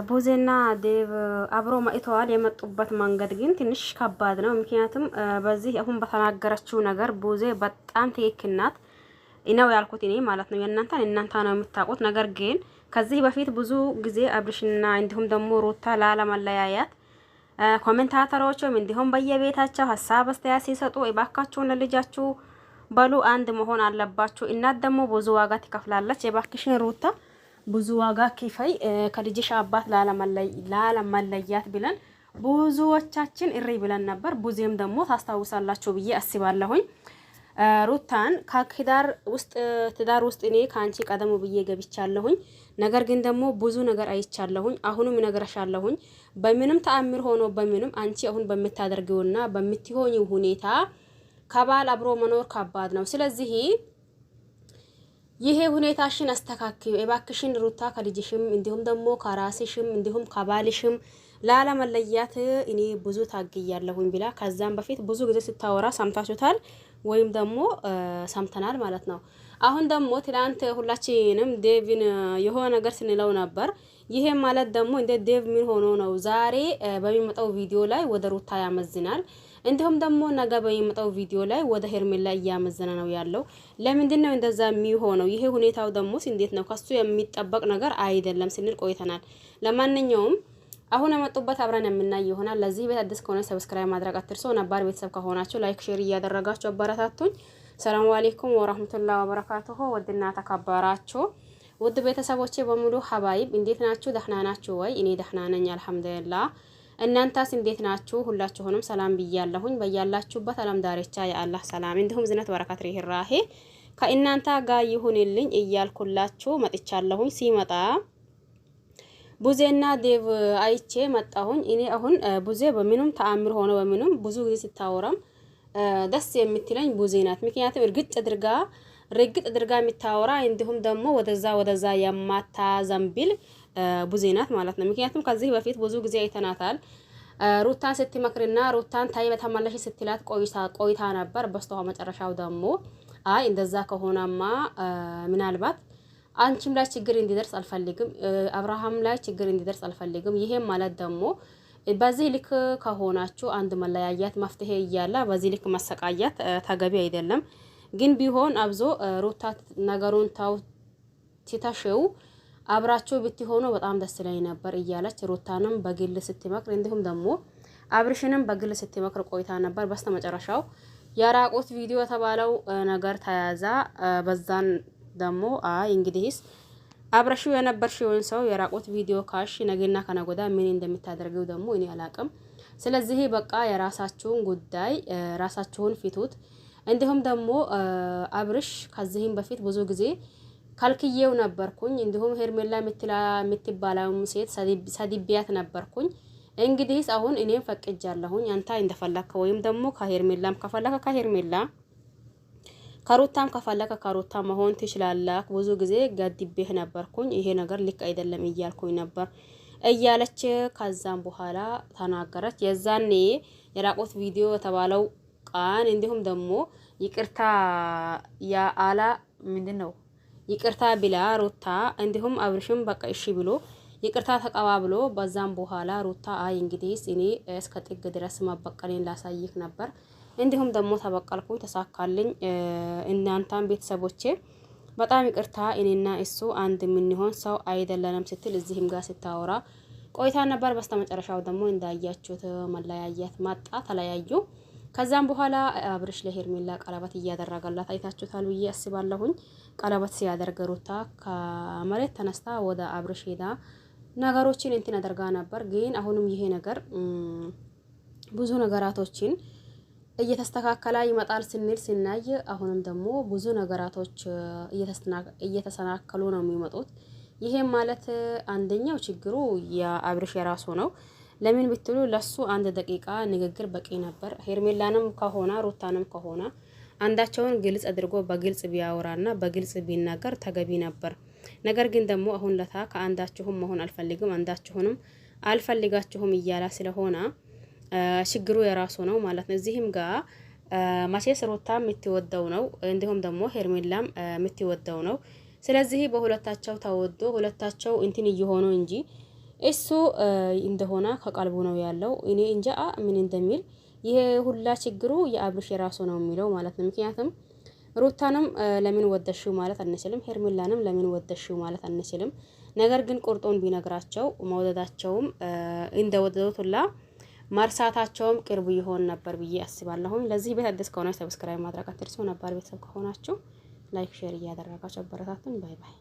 ቡዜና ዴቭ አብሮ መጥተዋል። የመጡበት መንገድ ግን ትንሽ ከባድ ነው። ምክንያቱም በዚህ አሁን በተናገረችው ነገር ቡዜ በጣም ትክክል ናት ነው ያልኩት እኔ ማለት ነው። እናንተ ነው የምታውቁት። ነገር ግን ከዚህ በፊት ብዙ ጊዜ አብርሽና እንዲሁም ደግሞ ሩታ ላለመለያያት ኮሜንታተሮችም እንዲሁም በየቤታቸው ሀሳብ አስተያየት ሲሰጡ እባካችሁን ለልጃችሁ በሉ አንድ መሆን አለባችሁ። እናት ደግሞ ብዙ ዋጋ ትከፍላለች። የባክሽን ሩታ ብዙ ዋጋ ክፈይ ከልጅሽ አባት ላለመለያት ብለን ብዙዎቻችን እሪ ብለን ነበር። ቡዜም ደግሞ ታስታውሳላችሁ ብዬ አስባለሁኝ። ሩታን ትዳር ውስጥ እኔ ካንቺ ቀደሙ ብዬ ገብቻለሁኝ። ነገር ግን ደግሞ ብዙ ነገር አይቻለሁኝ። አሁንም እነግርሻለሁኝ በምንም ተአምር ሆኖ በምንም አንቺ አሁን በምታደርጊውና በምትሆኚው ሁኔታ ከባል አብሮ መኖር ከባድ ነው። ስለዚህ ይሄ ሁኔታሽን አስተካክዩ እባክሽን ሩታ ከልጅሽም እንዲሁም ደግሞ ከራስሽም እንዲሁም ከባልሽም ላለመለያት እኔ ብዙ ታግያለሁኝ ብላ ከዛም በፊት ብዙ ጊዜ ስታወራ ሰምታችሁታል ወይም ደግሞ ሰምተናል ማለት ነው። አሁን ደግሞ ትላንት ሁላችንም ዴቭን የሆነ ነገር ስንለው ነበር። ይሄ ማለት ደግሞ እንደ ዴቭ ምን ሆኖ ነው ዛሬ በሚመጣው ቪዲዮ ላይ ወደ ሩታ ያመዝናል፣ እንዲሁም ደግሞ ነገ በሚመጣው ቪዲዮ ላይ ወደ ሄርሜላ እያመዘነ ነው ያለው። ለምንድን ነው እንደዛ የሚሆነው? ይሄ ሁኔታው ደግሞ እንዴት ነው? ከሱ የሚጠበቅ ነገር አይደለም ስንል ቆይተናል። ለማንኛውም አሁን የመጡበት አብረን የምናይ ይሆናል። ለዚህ ቤት አዲስ ከሆነ ሰብስክራይብ ማድረግ አትርሱ። ነባር ቤተሰብ ከሆናችሁ ላይክ፣ ሼር እያደረጋችሁ አበረታቱኝ። ሰላም አለይኩም ወራህመቱላሂ ወበረካቱሁ። ወድና ተከበራችሁ ውድ ቤተሰቦቼ በሙሉ ሀባይብ እንዴት ናችሁ? ደህና ናችሁ ወይ? እኔ ደህና ነኝ አልሐምዱሊላህ። እናንተስ እንዴት ናችሁ? ሁላችሁንም ሰላም ብያለሁኝ። በያላችሁበት ዓለም ዳርቻ የአላህ ሰላም እንዲሁም ዝነት በረከት ርህራሄ ከእናንተ ጋር ይሁንልኝ እያልኩላችሁ መጥቻለሁኝ። ሲመጣ ቡዜና ዴቭ አይቼ መጣሁኝ። እኔ አሁን ቡዜ በምንም ተአምር ሆነ በምንም ብዙ ጊዜ ስታወራም ደስ የምትለኝ ቡዜ ናት። ምክንያቱም እርግጥ አድርጋ የምታወራ እንዲሁም ደግሞ ወደዛ የማታዘንብል ቡዜ ናት ማለት ነው። ምክንያቱም ከዚህ በፊት ብዙ ጊዜ አይተናታል። ሩታን ስትመክርና ሩታን ታይ በተመለሽ ስትላት ቆይታ ነበር። በስተኋላ መጨረሻው ደግሞ አይ እንደዛ ከሆነማ ምናልባት አንቺም ላይ ችግር እንዲደርስ አልፈልግም፣ አብርሃም ላይ ችግር እንዲደርስ አልፈልግም። ይሄም ማለት ደግሞ በዚህ ልክ ከሆናችሁ አንድ መለያያት መፍትሄ እያለ በዚህ ልክ መሰቃያት ተገቢ አይደለም። ግን ቢሆን አብዞ ሩታ ነገሩን ትተሽው አብራችሁ ብትሆኑ በጣም ደስ ላይ ነበር እያለች ሩታንም በግል ስትመክር እንዲሁም ደግሞ አብርሽንም በግል ስትመክር ቆይታ ነበር። በስተመጨረሻው የራቁት ቪዲዮ የተባለው ነገር ተያዛ። በዛን ደግሞ እንግዲህስ አብረሽው የነበርሽውን ሰው የራቁት ቪዲዮ ካሽ ነገና ከነጎዳ ምን እንደምታደርገው ደግሞ እኔ አላቅም። ስለዚህ በቃ የራሳችሁን ጉዳይ ራሳችሁን ፊቱት። እንዲሁም ደግሞ አብርሽ ከዚህም በፊት ብዙ ጊዜ ካልክየው ነበርኩኝ፣ እንዲሁም ሄርሜላ የምትባለው ሴት ሰዲቢያት ነበርኩኝ። እንግዲህስ አሁን እኔም ፈቅጃለሁኝ አንተ እንደፈለከ ወይም ደግሞ ከሄርሜላም ከፈለከ ከሄርሜላ ከሩታም ከፈለከ ከሩታ መሆን ትችላለህ። ብዙ ጊዜ ገድቤህ ነበርኩኝ፣ ይሄ ነገር ልክ አይደለም እያልኩኝ ነበር እያለች ከዛም በኋላ ተናገረች። የዛኔ የራቆት ቪዲዮ የተባለው ቃን እንዲሁም ደግሞ ይቅርታ ያአላ ምንድነው ይቅርታ ብላ ሩታ እንዲሁም አብርሽም በቃ እሺ ብሎ ይቅርታ ተቀባብሎ በዛም በኋላ ሩታ እንግዲህስ እኔ እስከ ጥግ ድረስ ማበቀሌን ላሳይክ ነበር፣ እንዲሁም ደግሞ ተበቀልኩኝ፣ ተሳካልኝ። እናንተም ቤተሰቦቼ በጣም ይቅርታ እኔና እሱ አንድ የምንሆን ሰው አይደለንም ስትል እዚህም ጋር ስታወራ ቆይታ ነበር። በስተመጨረሻው ደግሞ እንዳያችሁት መለያየት መጣ፣ ተለያዩ። ከዛም በኋላ አብርሽ ለሄርሜላ ቀለበት እያደረገላት አይታችሁታል ብዬ አስባለሁኝ። ቀለበት ሲያደርግ ሩታ ከመሬት ተነስታ ወደ አብርሽ ሄዳ ነገሮችን እንትን አደርጋ ነበር። ግን አሁንም ይሄ ነገር ብዙ ነገራቶችን እየተስተካከለ ይመጣል ስንል ስናይ አሁንም ደግሞ ብዙ ነገራቶች እየተሰናከሉ ነው የሚመጡት። ይሄም ማለት አንደኛው ችግሩ የአብርሽ የራሱ ነው። ለምን ብትሉ ለሱ አንድ ደቂቃ ንግግር በቂ ነበር። ሄርሜላንም ከሆነ ሩታንም ከሆነ አንዳቸውን ግልጽ አድርጎ በግልጽ ቢያወራና በግልጽ ቢናገር ተገቢ ነበር። ነገር ግን ደግሞ አሁን ለታ ከአንዳችሁም መሆን አልፈልግም አንዳችሁንም አልፈልጋችሁም እያላ ስለሆነ ችግሩ የራሱ ነው ማለት ነው። እዚህም ጋር ማሴስ ሩታ የምትወደው ነው፣ እንዲሁም ደግሞ ሄርሜላም የምትወደው ነው። ስለዚህ በሁለታቸው ተወዶ ሁለታቸው እንትን እየሆኑ እንጂ እሱ እንደሆነ ከቀልቡ ነው ያለው። እኔ እንጃ ምን እንደሚል። ይሄ ሁላ ችግሩ የአብርሽ የራሱ ነው የሚለው ማለት ነው። ምክንያቱም ሩታንም ለምን ወደሽው ማለት አንችልም፣ ሄርሜላንም ለምን ወደሽው ማለት አንችልም። ነገር ግን ቁርጡን ቢነግራቸው መውደዳቸውም እንደወደዱት ሁላ መርሳታቸውም ቅርቡ ይሆን ነበር ብዬ አስባለሁ። ለዚህ ቤት አዲስ ከሆናችሁ ሰብስክራይብ ማድረግ አትርሱ። ነባር ቤተሰብ ከሆናችሁ ላይክ ሼር እያደረጋችሁ አበረታቱን። ባይ ባይ።